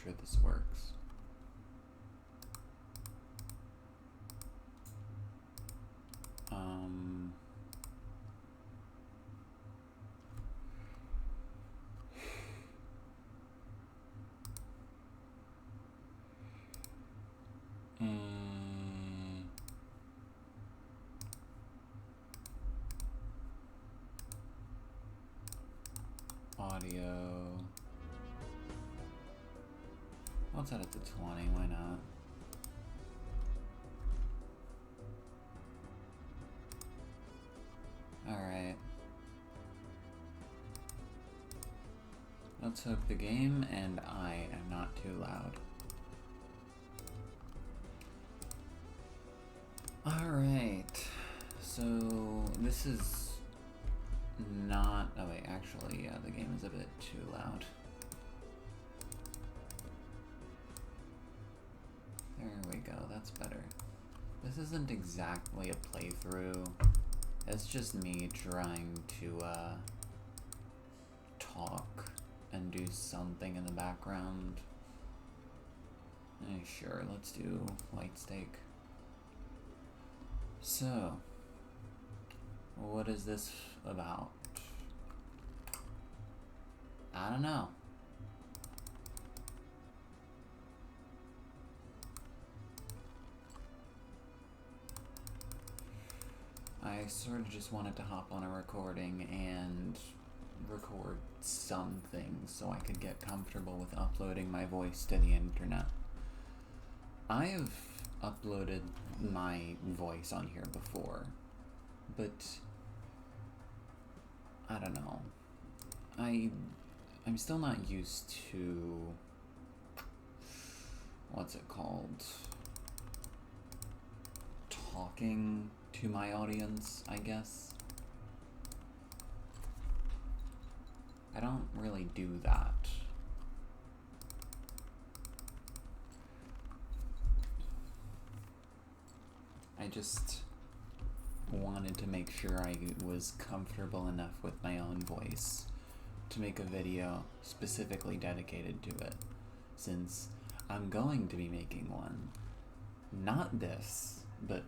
sure this works. Audio. I'll set it to 20, why not? Alright. Let's hope the game and I am not too loud. Alright. So this is not... oh wait, actually, yeah, the game is a bit too loud. There we go, that's better. This isn't exactly a playthrough. It's just me trying to talk and do something in the background. Sure, let's do white steak. So, what is this about? I don't know. I sort of just wanted to hop on a recording and record something so I could get comfortable with uploading my voice to the internet. I have uploaded my voice on here before, but I don't know. I'm still not used to, what's it called? Talking to my audience, I guess. I don't really do that. I just wanted to make sure I was comfortable enough with my own voice to make a video specifically dedicated to it, since I'm going to be making one. Not this, but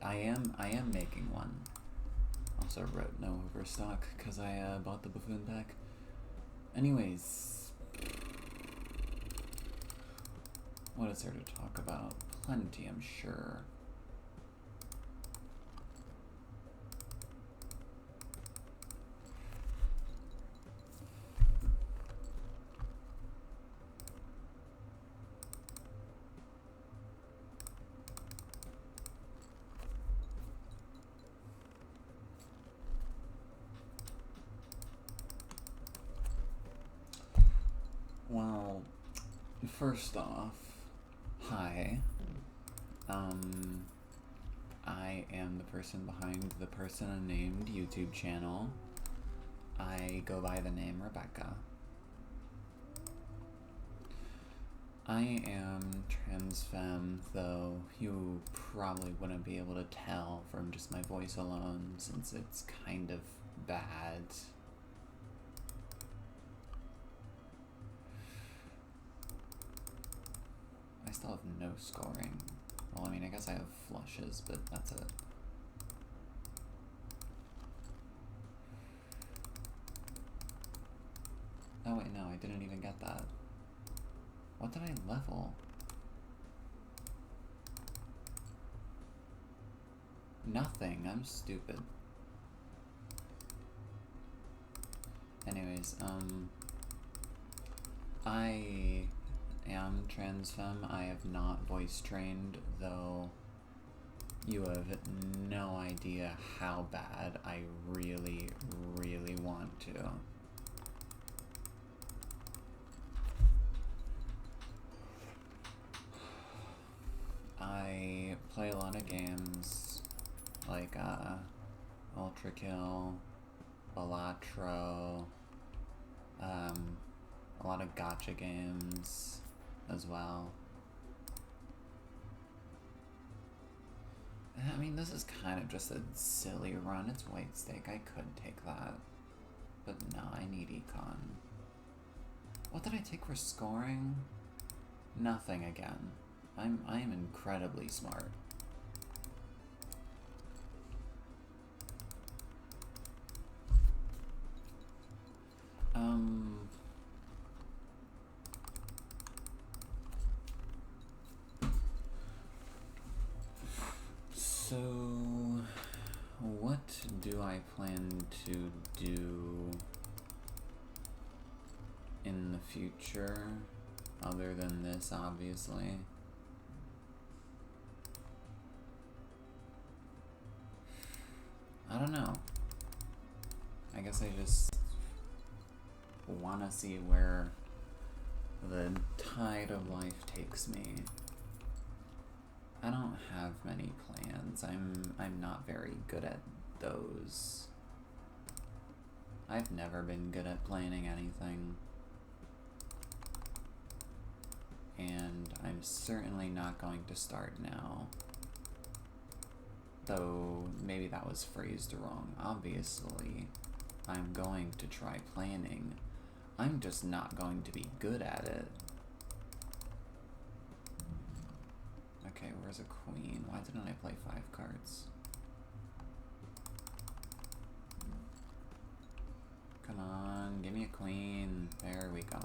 I am making one. Also wrote no overstock because I bought the buffoon pack. Anyways, what is there to talk about? Plenty, I'm sure. Well, first off, hi. I am the person behind the person unnamed YouTube channel. I go by the name Rebecca. I am trans femme, though you probably wouldn't be able to tell from just my voice alone, since it's kind of bad. I still have no scoring. Well, I mean, I guess I have flushes, but that's it. Oh wait, no, I didn't even get that. What did I level? Nothing, I'm stupid. Anyways, I am trans femme. I have not voice trained, though you have no idea how bad I really, really want to. I play a lot of games like Ultra Kill, Balatro, a lot of gacha games as well. I mean, this is kind of just a silly run. It's white steak. I could take that. But no, I need econ. What did I take for scoring? Nothing again. I am incredibly smart. So what do I plan to do in the future, other than this, obviously? I don't know. I guess I just wanna see where the tide of life takes me. I don't have many plans. I'm not very good at those. I've never been good at planning anything. And I'm certainly not going to start now. Though, maybe that was phrased wrong. Obviously, I'm going to try planning. I'm just not going to be good at it. Okay, where's a queen? Why didn't I play 5 cards? Come on, give me a queen. There we go.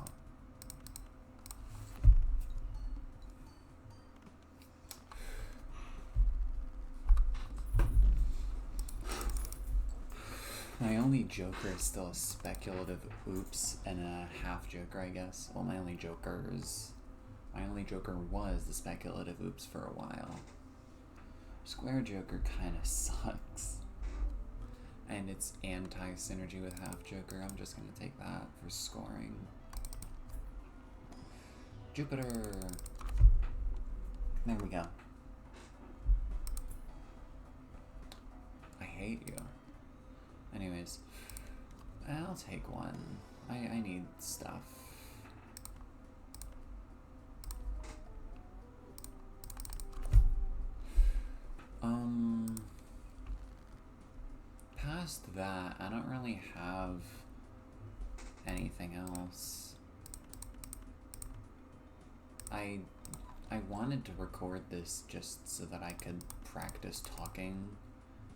My only joker is still a speculative oops and a half joker, I guess. Well, my only joker was the speculative oops for a while. Square joker kind of sucks. And it's anti-synergy with half joker. I'm just going to take that for scoring. Jupiter! There we go. I hate you. Anyways, I'll take one. I need stuff. Past that, I don't really have anything else. I wanted to record this just so that I could practice talking.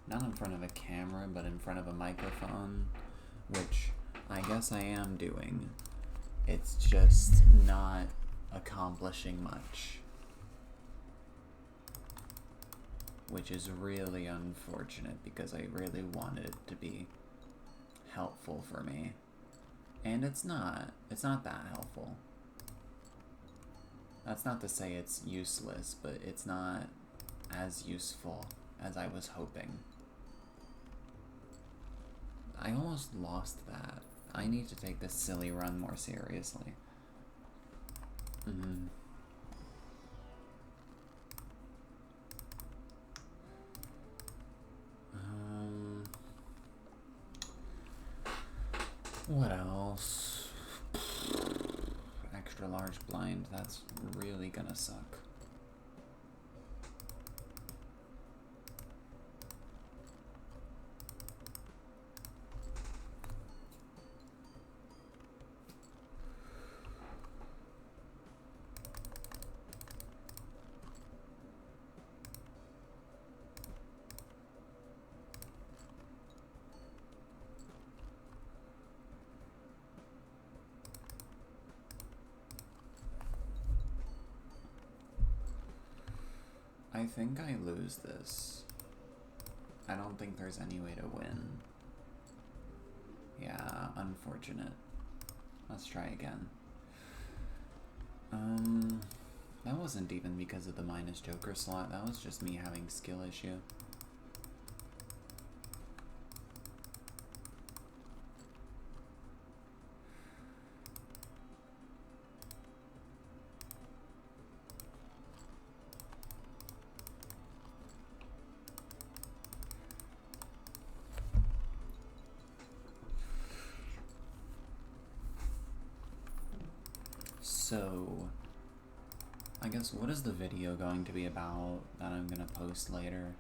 Not in front of a camera, but in front of a microphone, which I guess I am doing. It's just not accomplishing much, which is really unfortunate because I really wanted it to be helpful for me. And it's not that helpful. That's not to say it's useless, but it's not as useful as I was hoping. I almost lost that. I need to take this silly run more seriously. What else? Extra large blind, that's really gonna suck. I think I lose this. I don't think there's any way to win. Yeah, unfortunate. Let's try again. That wasn't even because of the minus joker slot, that was just me having skill issue. So, I guess what is the video going to be about that I'm gonna post later?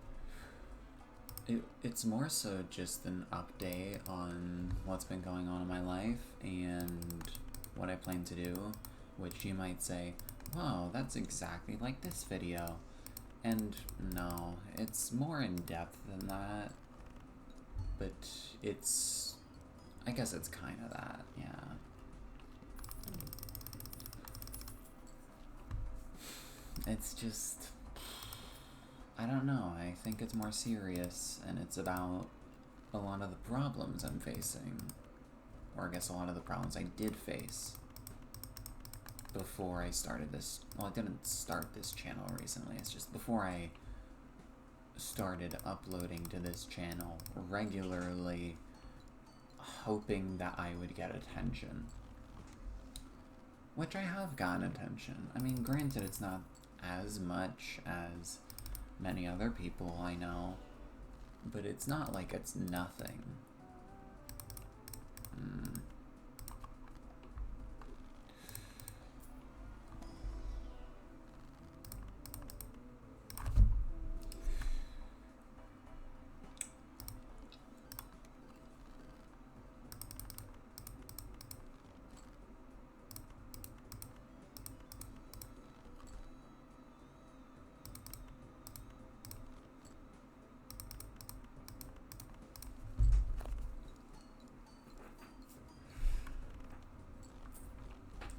It's more so just an update on what's been going on in my life and what I plan to do, which you might say, wow, that's exactly like this video. And no, it's more in depth than that, but I guess it's kind of that, yeah. It's just, I don't know, I think it's more serious, and it's about a lot of the problems I'm facing, or I guess a lot of the problems I did face before I started this. Well, I didn't start this channel recently, it's just before I started uploading to this channel regularly, hoping that I would get attention. Which I have gotten attention. I mean, granted, it's not as much as many other people I know, but it's not like it's nothing.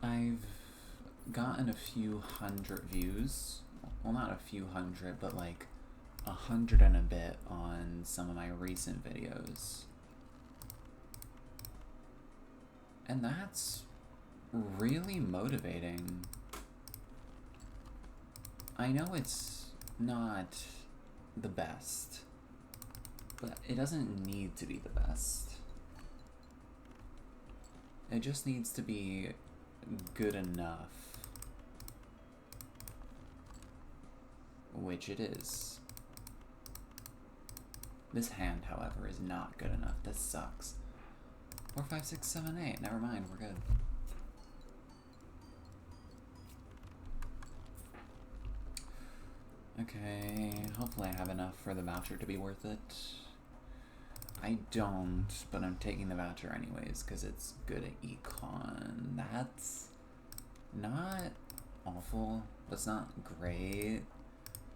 I've gotten a few hundred views. Well, not a few hundred, but like 100 and a bit on some of my recent videos. And that's really motivating. I know it's not the best, but it doesn't need to be the best. It just needs to be good enough, which it is. This hand, however, is not good enough. This sucks. 4, 5, 6, 7, 8. Never mind, we're good. Okay, hopefully I have enough for the voucher to be worth it. I don't, but I'm taking the voucher anyways, because it's good at econ. That's not awful, but it's not great.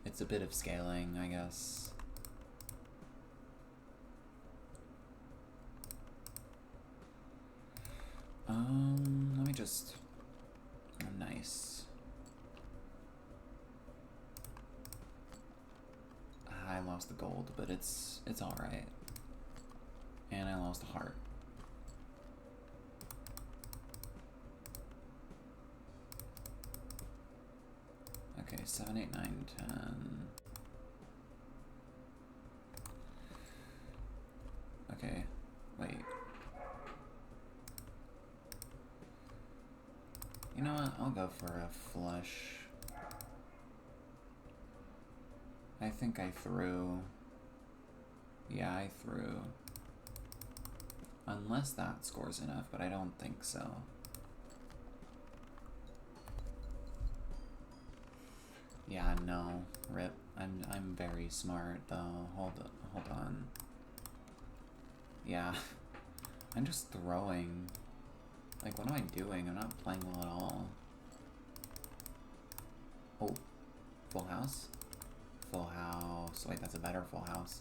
It's a bit of scaling, I guess. Let me just... Oh, nice. I lost the gold, but it's alright. And I lost a heart. Okay, 7, 8, 9, 10. Okay, wait. You know what? I'll go for a flush. I think I threw. Yeah, I threw. Unless that scores enough, but I don't think so. Yeah, no. Rip. I'm very smart though. Hold on. Yeah. I'm just throwing. Like, what am I doing? I'm not playing well at all. Oh. Full house? Full house. Wait, that's a better full house.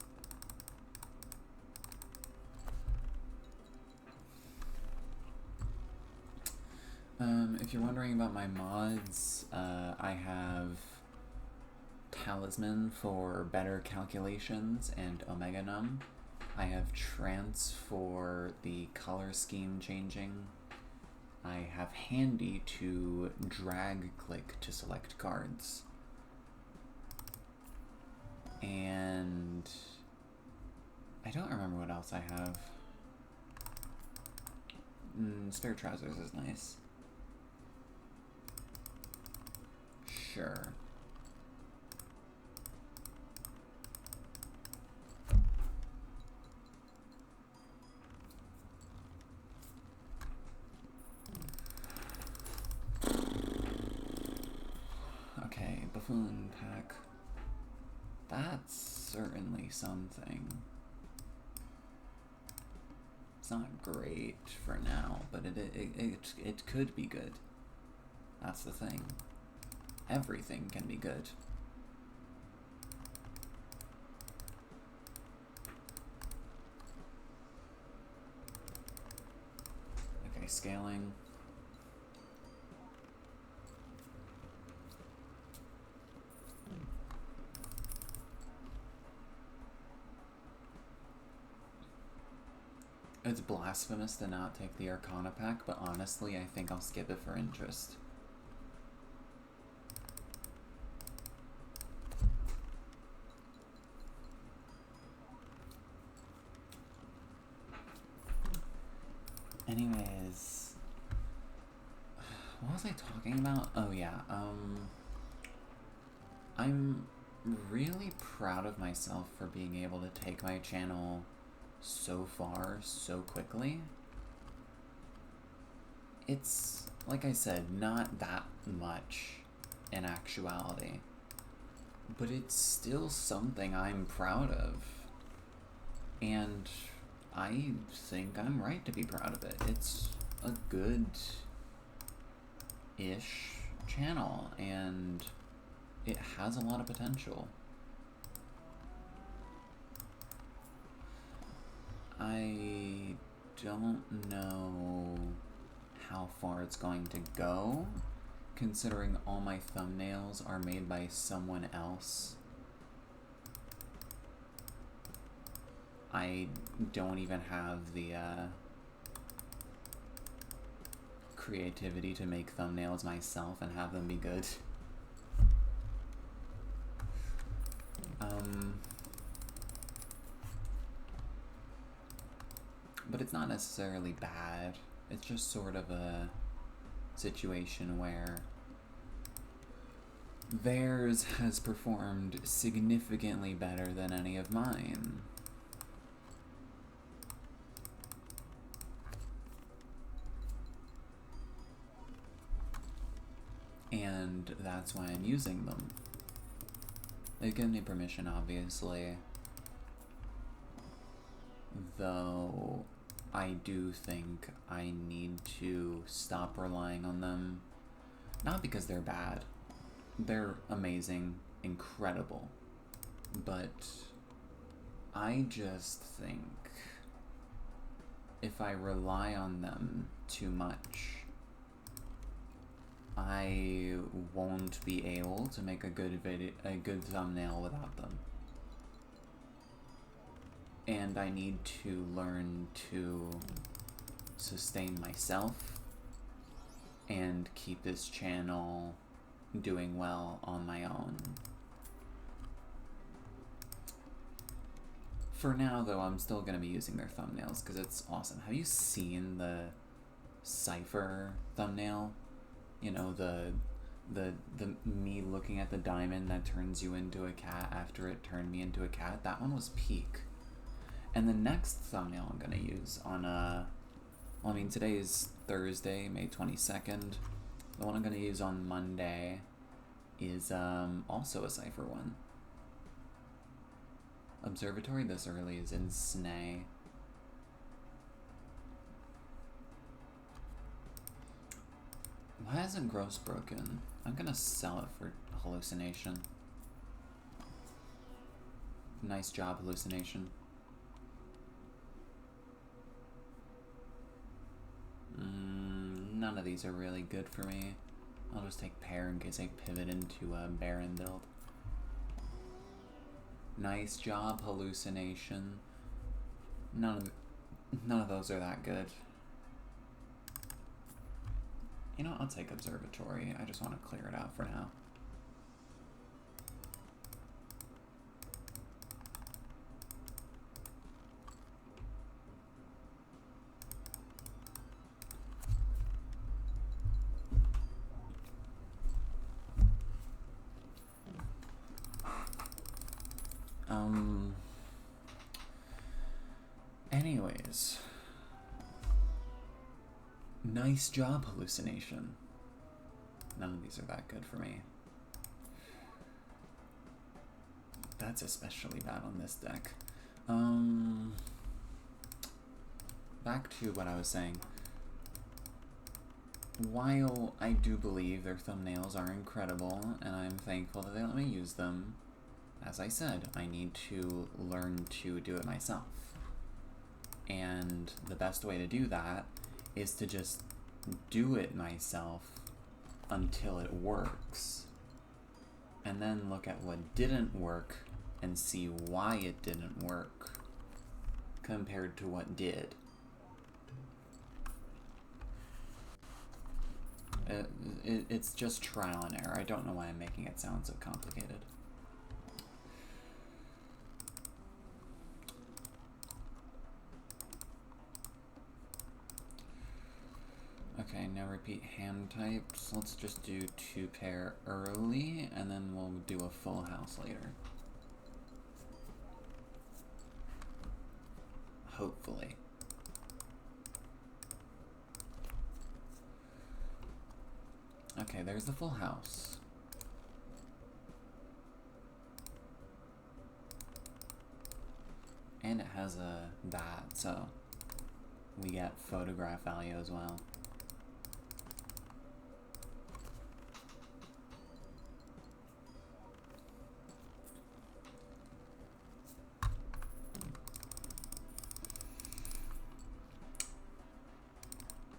If you're wondering about my mods, I have Talisman for better calculations and Omega Num. I have Trance for the color scheme changing. I have Handy to drag click to select cards. And I don't remember what else I have. Spare Trousers is nice. Sure. Okay, Buffoon Pack. That's certainly something. It's not great for now, but it could be good. That's the thing. Everything can be good. Okay, scaling. It's blasphemous to not take the Arcana pack, but honestly, I think I'll skip it for interest. Anyways, what was I talking about? Oh yeah, I'm really proud of myself for being able to take my channel so far so quickly. It's, like I said, not that much in actuality, but it's still something I'm proud of, and I think I'm right to be proud of it. It's a good-ish channel, and it has a lot of potential. I don't know how far it's going to go, considering all my thumbnails are made by someone else. I don't even have the creativity to make thumbnails myself and have them be good. But it's not necessarily bad. It's just sort of a situation where theirs has performed significantly better than any of mine. And that's why I'm using them. They've given me permission, obviously. Though I do think I need to stop relying on them. Not because they're bad. They're amazing, incredible. But I just think if I rely on them too much, I won't be able to make a good thumbnail without them. And I need to learn to sustain myself and keep this channel doing well on my own. For now, though, I'm still going to be using their thumbnails because it's awesome. Have you seen the Cypher thumbnail? You know, the me looking at the diamond that turns you into a cat after it turned me into a cat? That one was peak. And the next thumbnail I'm gonna use on, well, I mean, today is Thursday, May 22nd. The one I'm gonna use on Monday is also a Cypher one. Observatory this early is in Snay. Why isn't Gross broken? I'm gonna sell it for Hallucination. Nice job, Hallucination. None of these are really good for me. I'll just take Pear in case I pivot into a Baron build. Nice job, Hallucination. None of those are that good. You know, I'll take Observatory. I just want to clear it out for now. Anyways. Nice job, Hallucination. None of these are that good for me. That's especially bad on this deck. back to what I was saying. While I do believe their thumbnails are incredible, and I'm thankful that they let me use them, as I said, I need to learn to do it myself. And the best way to do that is to just do it myself until it works. And then look at what didn't work and see why it didn't work compared to what did. It's just trial and error. I don't know why I'm making it sound so complicated. Okay, now repeat hand types. Let's just do 2 pair early, and then we'll do a full house later. Hopefully. Okay, there's the full house. And it has a that, so we get photograph value as well.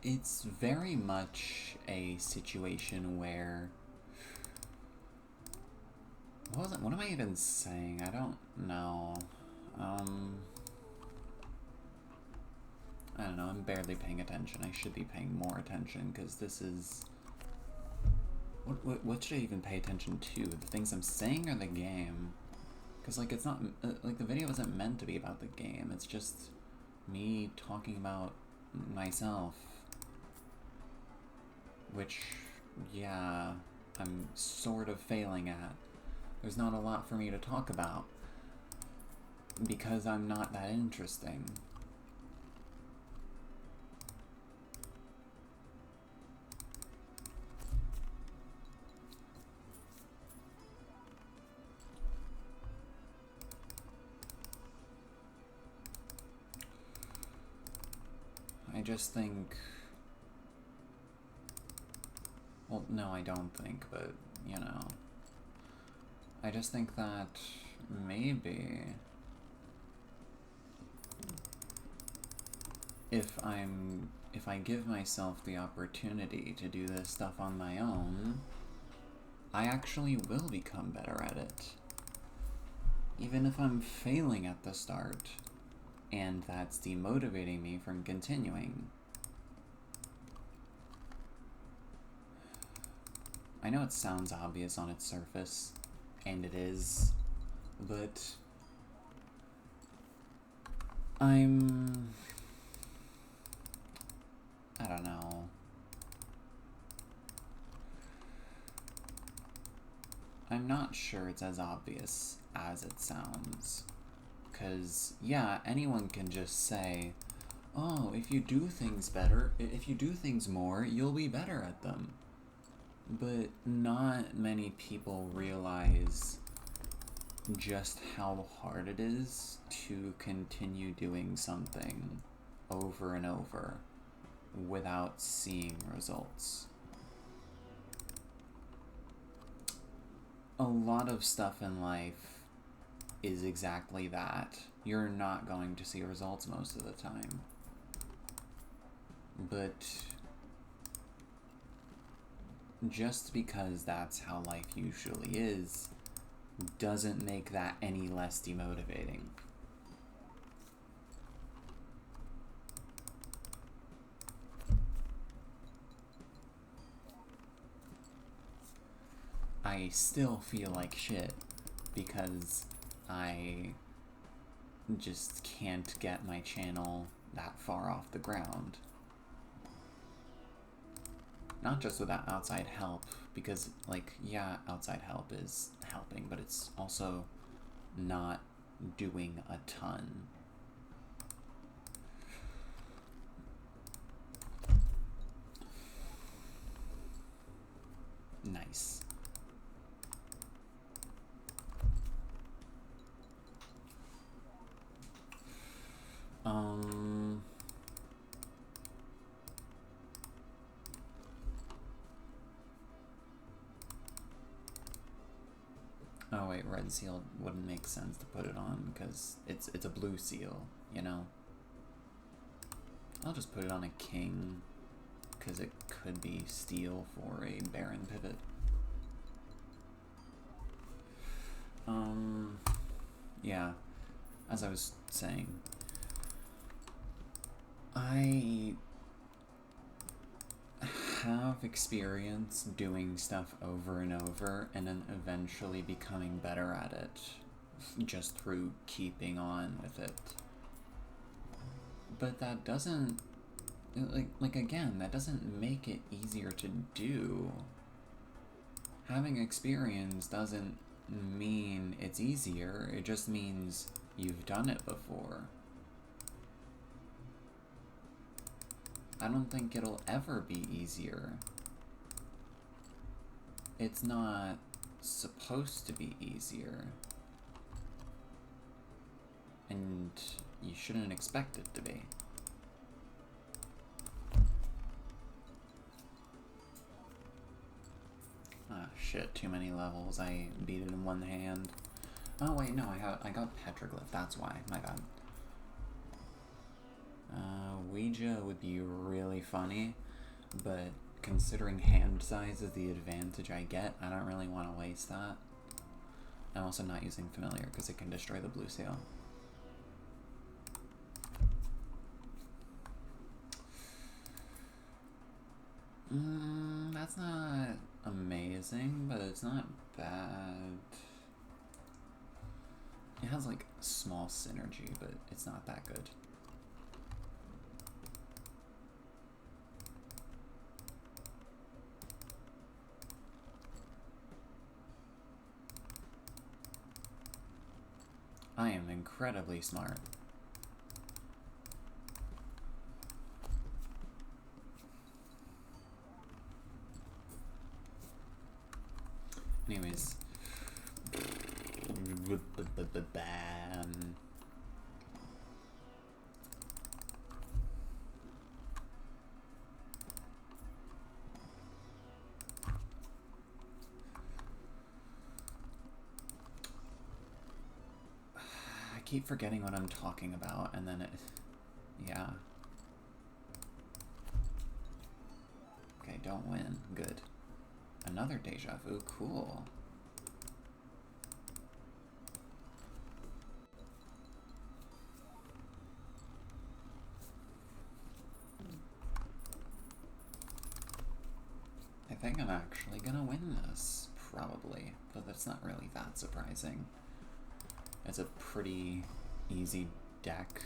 It's very much a situation where... What am I even saying? I don't know. I don't know, I'm barely paying attention. I should be paying more attention, because this is... What should I even pay attention to? The things I'm saying or the game? Because, like, it's not... like, the video isn't meant to be about the game. It's just me talking about myself. Which, yeah, I'm sort of failing at. There's not a lot for me to talk about, because I'm not that interesting. I just think... Well, no, I don't think, but, you know. I just think that maybe if I give myself the opportunity to do this stuff on my own, I actually will become better at it. Even if I'm failing at the start, and that's demotivating me from continuing. I know it sounds obvious on its surface, and it is, but I don't know. I'm not sure it's as obvious as it sounds. 'Cause, yeah, anyone can just say, oh, if you do things better, if you do things more, you'll be better at them. But not many people realize just how hard it is to continue doing something over and over without seeing results. A lot of stuff in life is exactly that. You're not going to see results most of the time. But just because that's how life usually is, doesn't make that any less demotivating. I still feel like shit because I just can't get my channel that far off the ground. Not just without outside help, because, like, yeah, outside help is helping, but it's also not doing a ton. Nice. Oh wait, red seal wouldn't make sense to put it on because it's a blue seal, you know? I'll just put it on a king because it could be steel for a baron pivot. Yeah, as I was saying, I have experience doing stuff over and over and then eventually becoming better at it just through keeping on with it. But that doesn't, like again, that doesn't make it easier to do. Having experience doesn't mean it's easier, it just means you've done it before. I don't think it'll ever be easier. It's not supposed to be easier. And you shouldn't expect it to be. Ah, shit, too many levels. I beat it in one hand. Oh wait, no, I got petroglyph, that's why, my bad. Ouija would be really funny, but considering hand size is the advantage I get, I don't really want to waste that. I'm also not using familiar because it can destroy the blue seal. That's not amazing, but it's not bad. It has like small synergy, but it's not that good. I am incredibly smart. Anyways. I keep forgetting what I'm talking about, and then yeah. Okay, don't win. Good. Another deja vu. Cool. I think I'm actually gonna win this, probably, but that's not really that surprising. It's a pretty easy deck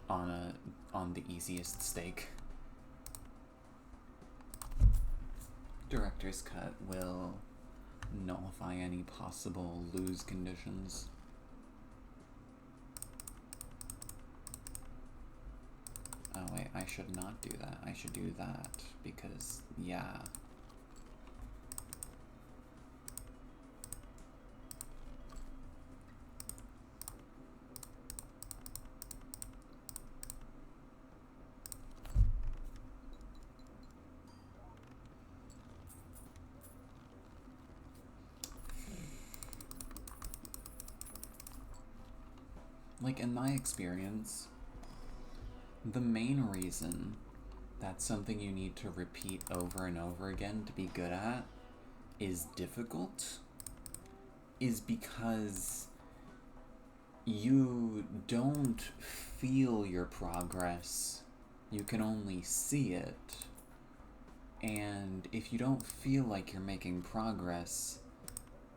on the easiest stake. Director's Cut will nullify any possible lose conditions. Oh wait, I should not do that. I should do that because, yeah. Like, in my experience, the main reason that's something you need to repeat over and over again to be good at is difficult is because you don't feel your progress, you can only see it. And if you don't feel like you're making progress,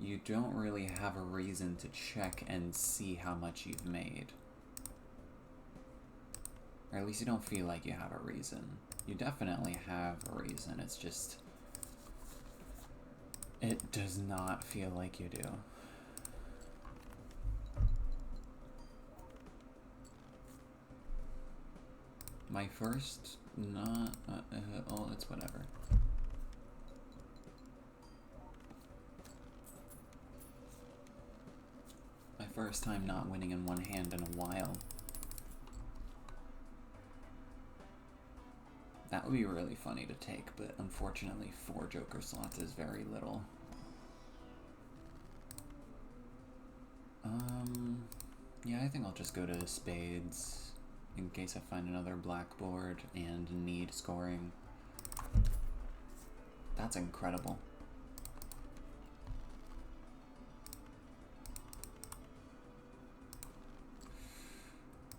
you don't really have a reason to check and see how much you've made. Or at least you don't feel like you have a reason. You definitely have a reason, it's just... it does not feel like you do. My first... not... oh, it's whatever. My first time not winning in one hand in a while. That That would be really funny to take, but unfortunately 4 Joker slots is very little. Yeah, I think I'll just go to spades in case I find another blackboard and need scoring. That's incredible.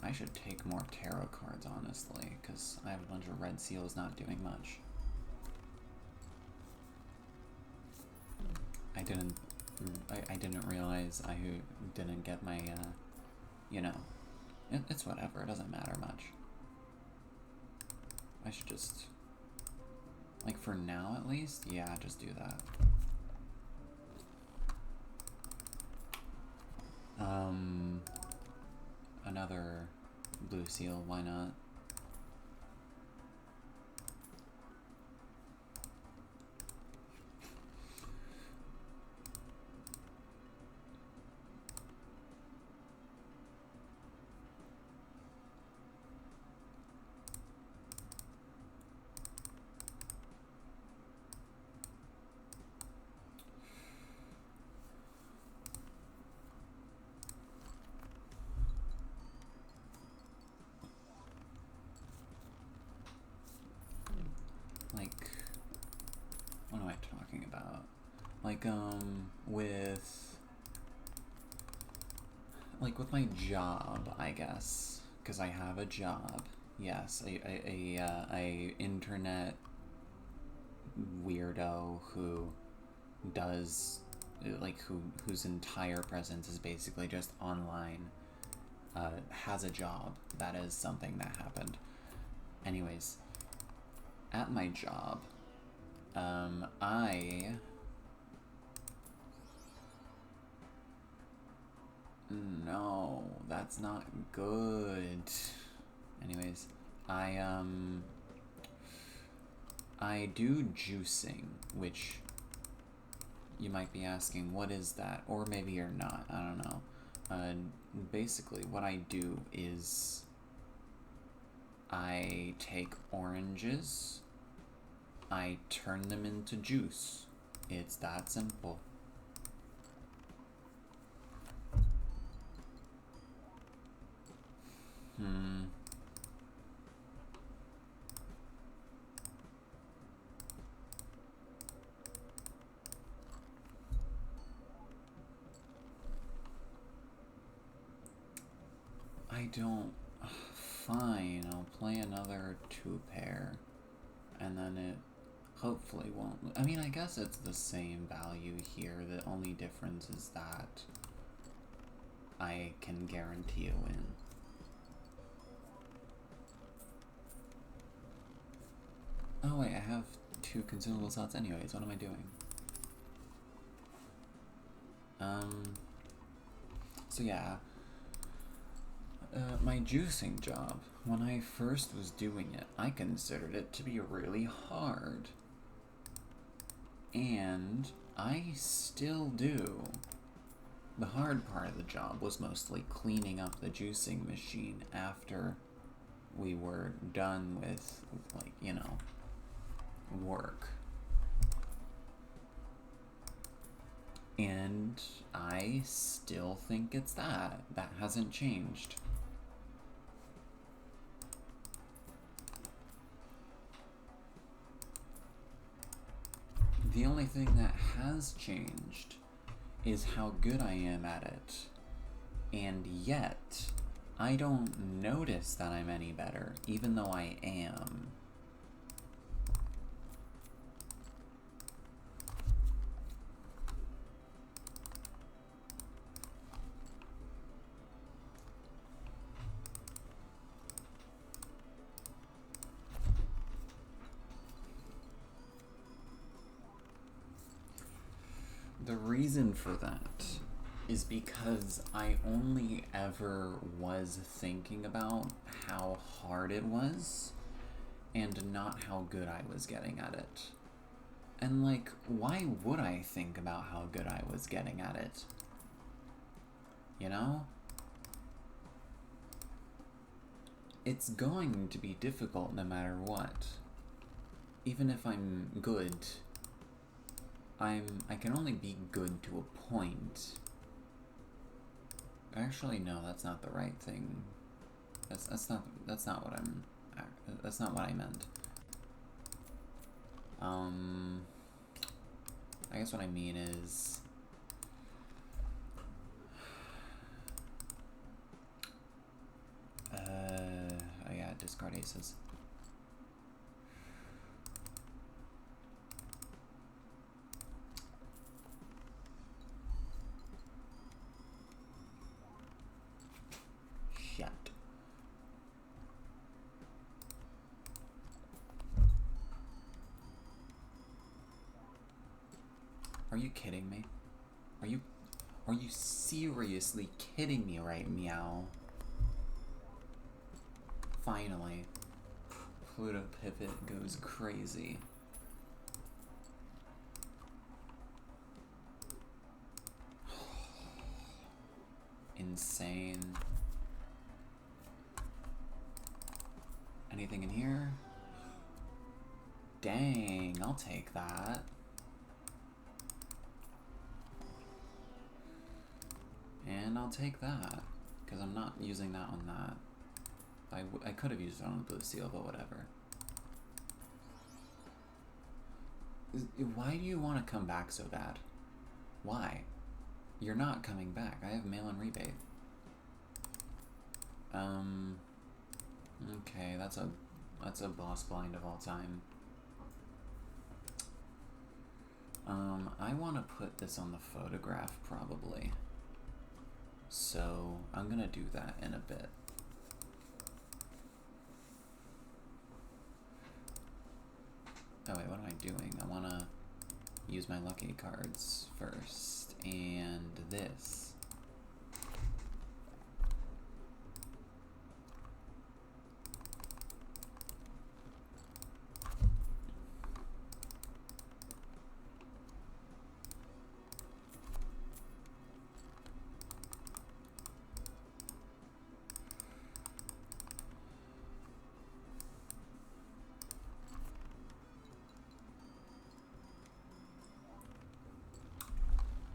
I should take more tarot cards, honestly, because I have a bunch of red seals not doing much. I didn't realize I didn't get my, you know, it's whatever, it doesn't matter much. I should just, like, for now at least, yeah, just do that. Another blue seal, why not? Like, what am I talking about? Like, with my job, I guess, because I have a job. Yes, a internet weirdo who does, like, whose entire presence is basically just online, has a job. That is something that happened. Anyways, at my job, no, that's not good. Anyways, I do juicing, which you might be asking, what is that? Or maybe you're not, I don't know. Basically, what I do is I take oranges, I turn them into juice. It's that simple. I don't... Fine, I'll play another 2-pair, and then it hopefully won't... I mean, I guess it's the same value here. The only difference is that I can guarantee a win. Oh wait, I have 2 consumable slots anyways. What am I doing? So yeah, my juicing job, when I first was doing it, I considered it to be really hard. And I still do. The hard part of the job was mostly cleaning up the juicing machine after we were done with, like, you know, work. And I still think it's that. That hasn't changed. The only thing that has changed is how good I am at it. And yet, I don't notice that I'm any better, even though I am. The reason for that is because I only ever was thinking about how hard it was and not how good I was getting at it. And, like, why would I think about how good I was getting at it? You know? It's going to be difficult no matter what. even if I'm good, I can only be good to a point. Actually, no, that's not the right thing. That's not what I meant. I guess what I mean is, oh yeah, discard aces. Shit. Are you kidding me? Are you seriously kidding me right meow? Finally. Pluto pivot goes crazy. Insane. Anything in here? Dang, I'll take that. And I'll take that, because I'm not using that on that. I could have used it on the blue seal, but whatever. Why do you want to come back so bad? Why? You're not coming back. I have mail-in rebate. Okay, that's a boss blind of all time. I want to put this on the photograph, probably. So, I'm gonna do that in a bit. Oh wait, what am I doing? I wanna use my lucky cards first, and this.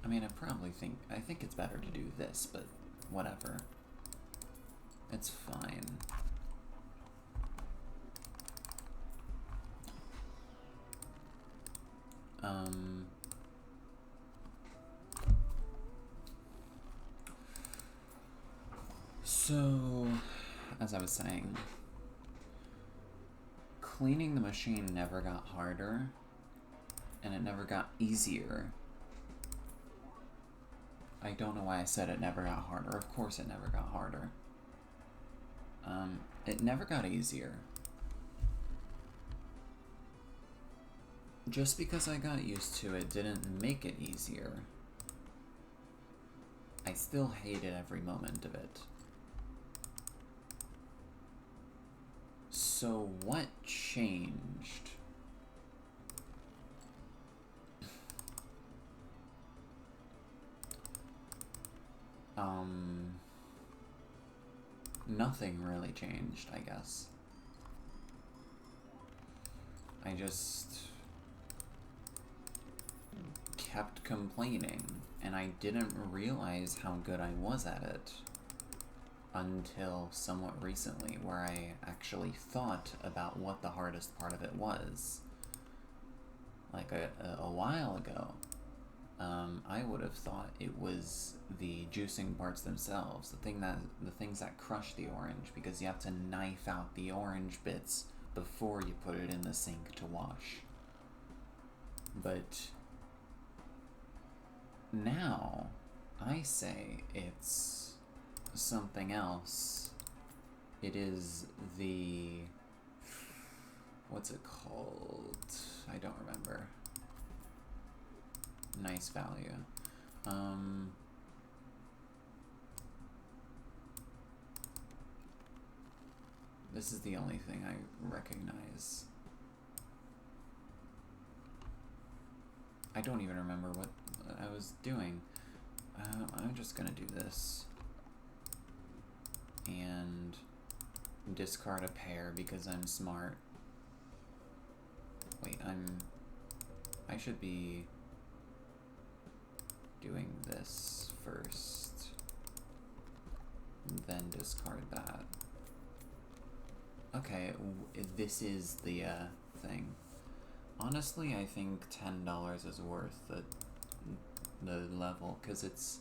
I mean, I think it's better to do this, but whatever. It's fine. So, as I was saying, cleaning the machine never got harder, and it never got easier. I don't know why I said it never got harder. Of course it never got harder. It never got easier. Just because I got used to it didn't make it easier. I still hated every moment of it. So what changed? Nothing really changed, I guess. I just kept complaining, and I didn't realize how good I was at it until somewhat recently, where I actually thought about what the hardest part of it was. Like a while ago, I would have thought it was the juicing parts themselves, the things that crush the orange, because you have to knife out the orange bits before you put it in the sink to wash. But now I say it's something else. It is the, what's it called? I don't remember. Nice value. This is the only thing I recognize. I don't even remember what I was doing. I'm just gonna do this. And discard a pair because I'm smart. Wait, I should be doing this first, then discard that. Okay, this is the thing. Honestly, I think $10 is worth the level, because it's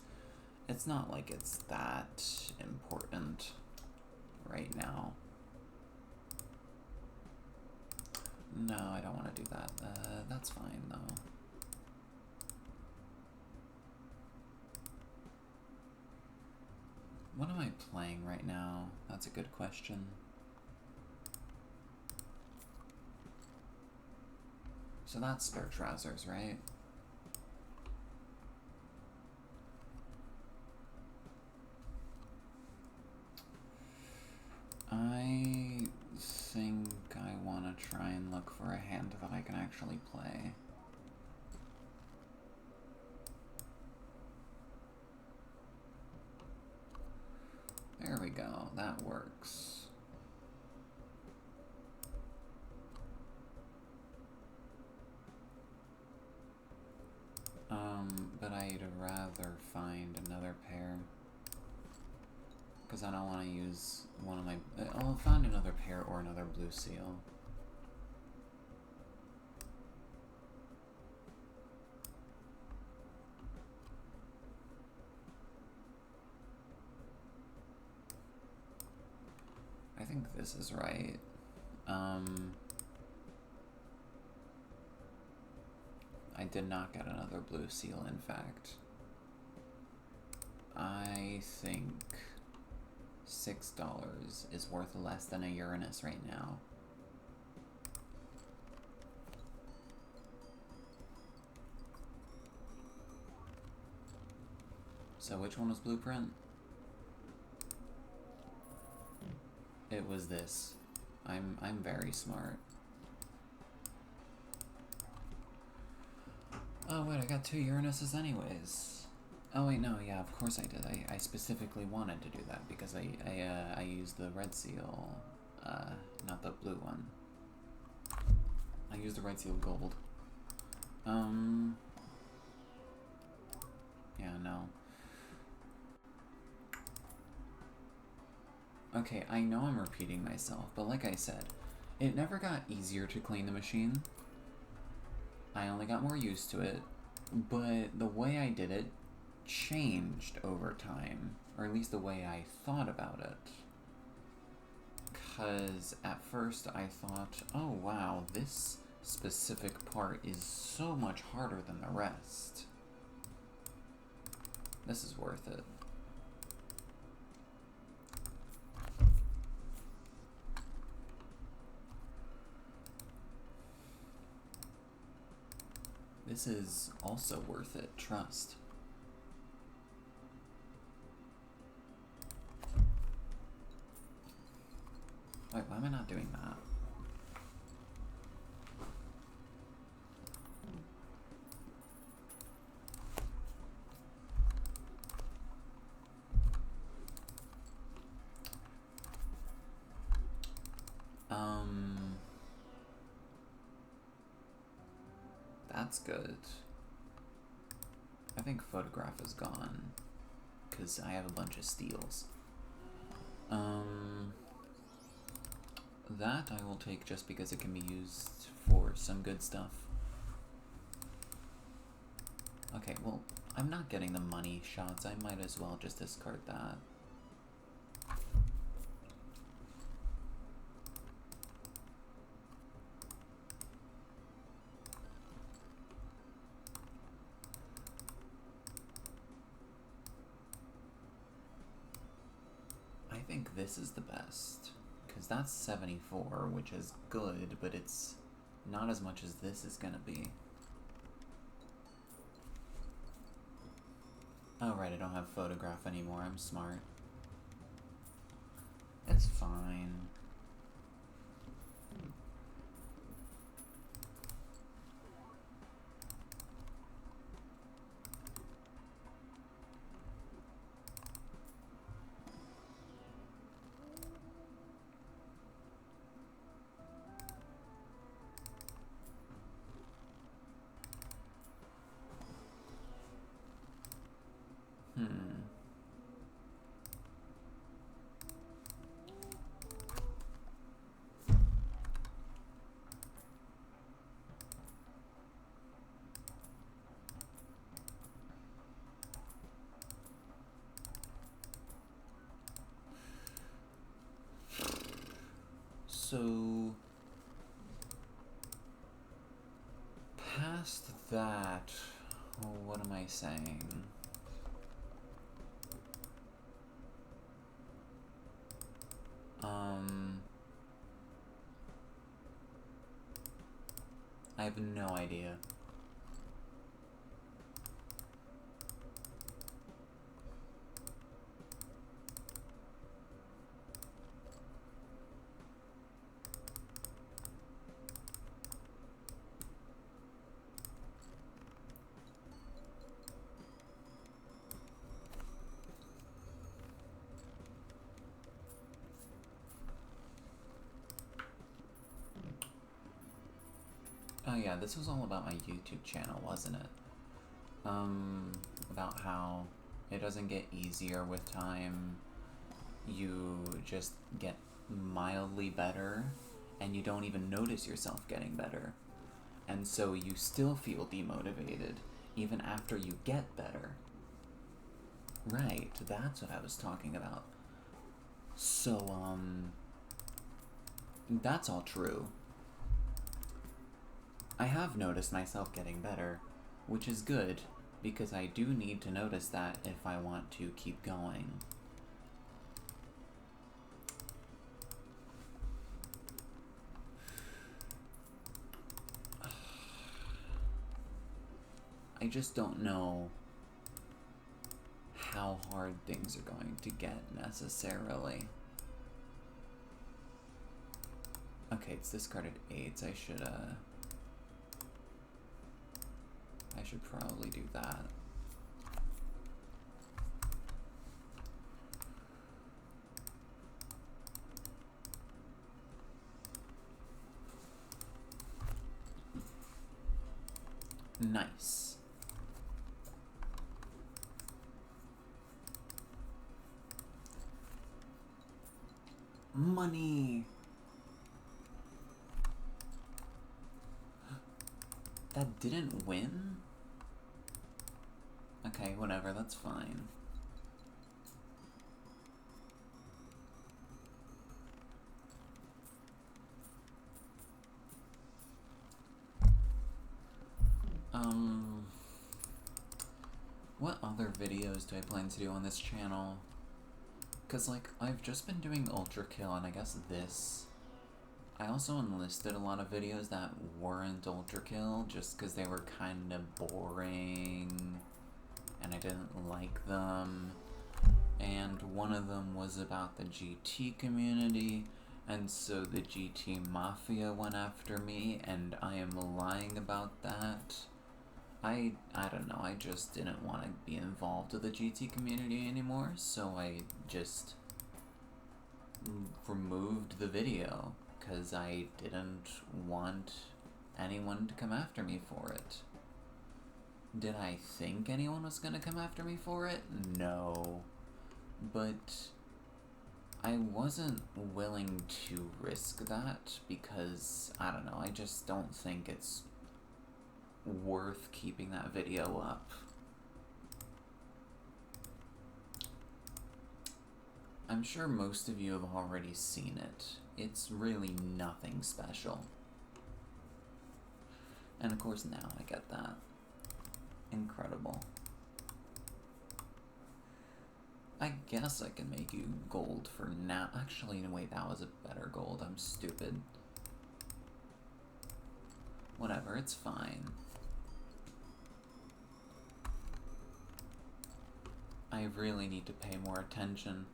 not like it's that important right now. No, I don't want to do that. That's fine, though. What am I playing right now? That's a good question. So that's spare trousers, right? I think I want to try and look for a hand that I can actually play. There we go, that works. But I'd rather find another pair, because I don't want to use one of my... I'll find another pair or another blue seal. I think this is right. I did not get another blue seal, in fact. I think $6 is worth less than a Uranus right now. So which one was Blueprint? It was this. I'm very smart. Oh wait, I got 2 Uranuses anyways. Oh wait, no, yeah, of course I did. I specifically wanted to do that because I used the red seal, not the blue one. I used the red seal gold. Yeah, no. Okay, I know I'm repeating myself, but like I said, it never got easier to clean the machine. I only got more used to it, but the way I did it changed over time, or at least the way I thought about it. Because at first I thought, oh wow, this specific part is so much harder than the rest. This is worth it. This is also worth it, trust. Wait, why am I not doing that? That's good. I think photograph is gone, because I have a bunch of steals. That I will take just because it can be used for some good stuff. Okay, well, I'm not getting the money shots. I might as well just discard that. I think this is the best, because that's 74, which is good, but it's not as much as this is gonna be. Oh right, I don't have photograph anymore, I'm smart. It's fine. So, past that, what am I saying? I have no idea. Oh yeah, this was all about my YouTube channel, wasn't it? About how it doesn't get easier with time. You just get mildly better, and you don't even notice yourself getting better. And so you still feel demotivated, even after you get better. Right, that's what I was talking about. So, that's all true. I have noticed myself getting better, which is good, because I do need to notice that if I want to keep going. I just don't know how hard things are going to get necessarily. Okay, it's discarded 8s. I should probably do that. Nice. Money. That didn't win? Okay, whatever, that's fine. What other videos do I plan to do on this channel? Cause like, I've just been doing Ultra Kill and I guess this. I also enlisted a lot of videos that weren't Ultra Kill just cause they were kind of boring and I didn't like them. And one of them was about the GT community, and so the GT Mafia went after me, and I am lying about that. I don't know, I just didn't want to be involved with the GT community anymore, so I just removed the video, because I didn't want anyone to come after me for it. Did I think anyone was going to come after me for it? No. But I wasn't willing to risk that because, I don't know, I just don't think it's worth keeping that video up. I'm sure most of you have already seen it. It's really nothing special. And of course now I get that. Incredible. I guess I can make you gold for now. Actually, in a way, that was a better gold. I'm stupid. Whatever, it's fine. I really need to pay more attention.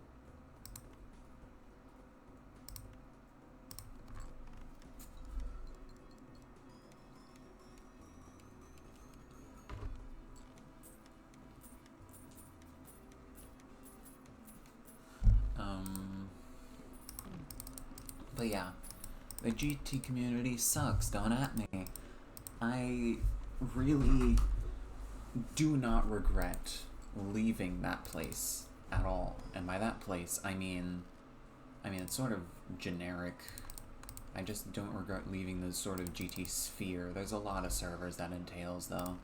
But yeah, the GT community sucks, don't at me. I really do not regret leaving that place at all. And by that place, I mean it's sort of generic. I just don't regret leaving the sort of GT sphere. There's a lot of servers that entails, though.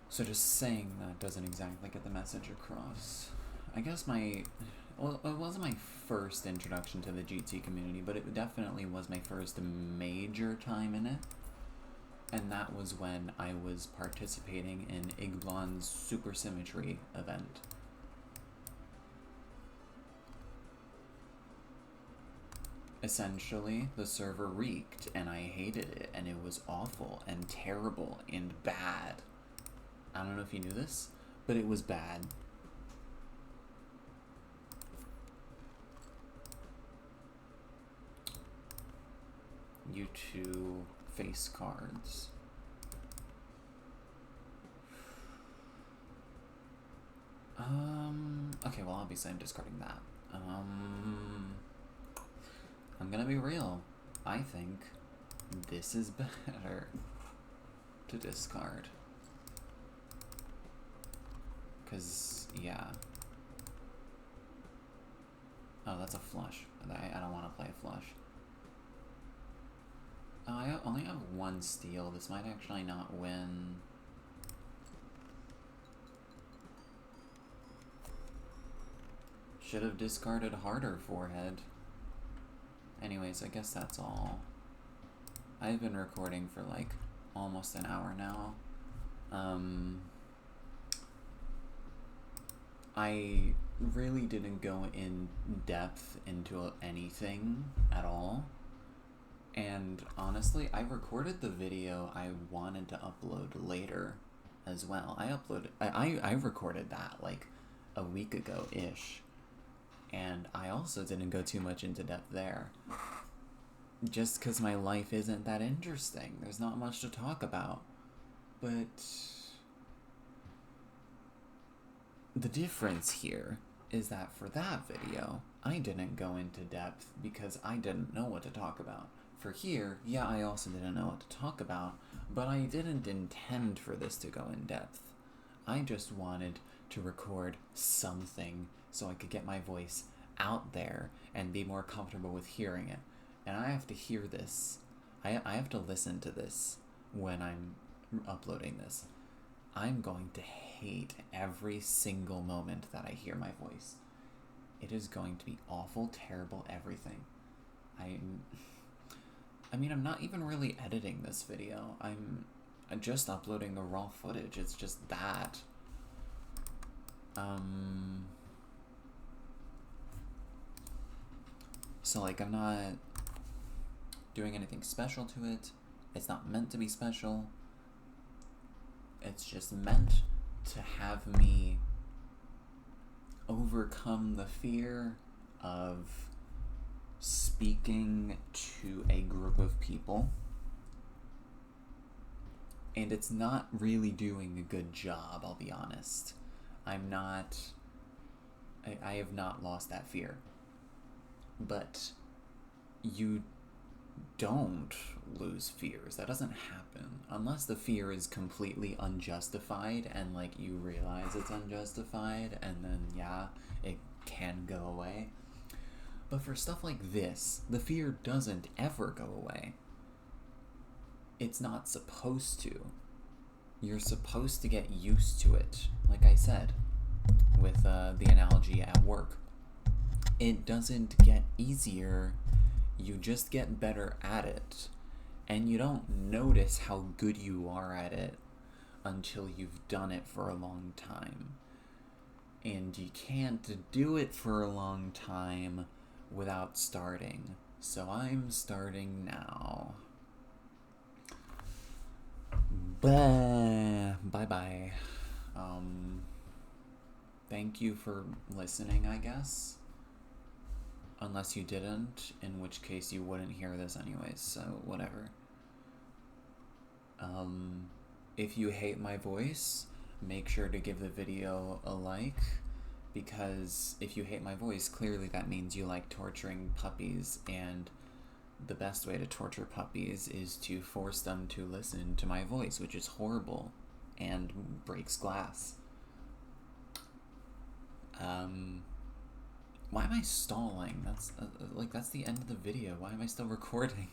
So just saying that doesn't exactly get the message across. I guess well, it wasn't my first introduction to the GT community, but it definitely was my first major time in it. And that was when I was participating in Igblon's Supersymmetry event. Essentially, the server reeked, and I hated it, and it was awful, and terrible, and bad. I don't know if you knew this, but it was bad. U2 face cards. Okay, well, obviously I'm discarding that. I'm gonna be real. I think this is better to discard. Cause, yeah. Oh, that's a flush. I don't want to play a flush. Oh, I only have one steal. This might actually not win. Should have discarded harder forehead. Anyways, I guess that's all. I've been recording for like almost an hour now. I really didn't go in depth into anything at all. And honestly, I recorded the video I wanted to upload later as well. I recorded that like a week ago-ish. And I also didn't go too much into depth there. Just because my life isn't that interesting. There's not much to talk about. But the difference here is that for that video, I didn't go into depth because I didn't know what to talk about. For here, yeah, I also didn't know what to talk about, but I didn't intend for this to go in depth. I just wanted to record something so I could get my voice out there and be more comfortable with hearing it. And I have to hear this. I have to listen to this when I'm uploading this. I'm going to hate every single moment that I hear my voice. It is going to be awful, terrible, everything. I mean, I'm not even really editing this video. I'm just uploading the raw footage. It's just that. So, like, I'm not doing anything special to it. It's not meant to be special. It's just meant to have me overcome the fear of speaking to a group of people. And it's not really doing a good job, I'll be honest. I have not lost that fear. But you don't lose fears. That doesn't happen. Unless the fear is completely unjustified and, like, you realize it's unjustified, and then, yeah, it can go away. But for stuff like this, the fear doesn't ever go away. It's not supposed to. You're supposed to get used to it, like I said, with the analogy at work. It doesn't get easier, you just get better at it. And you don't notice how good you are at it until you've done it for a long time. And you can't do it for a long time without starting. So I'm starting now. Bye-bye. Thank you for listening, I guess. Unless you didn't, in which case you wouldn't hear this anyways, so whatever. If you hate my voice, make sure to give the video a like, because if you hate my voice, clearly that means you like torturing puppies, and the best way to torture puppies is to force them to listen to my voice, which is horrible. and breaks glass. Why am I stalling? That's that's the end of the video. Why am I still recording?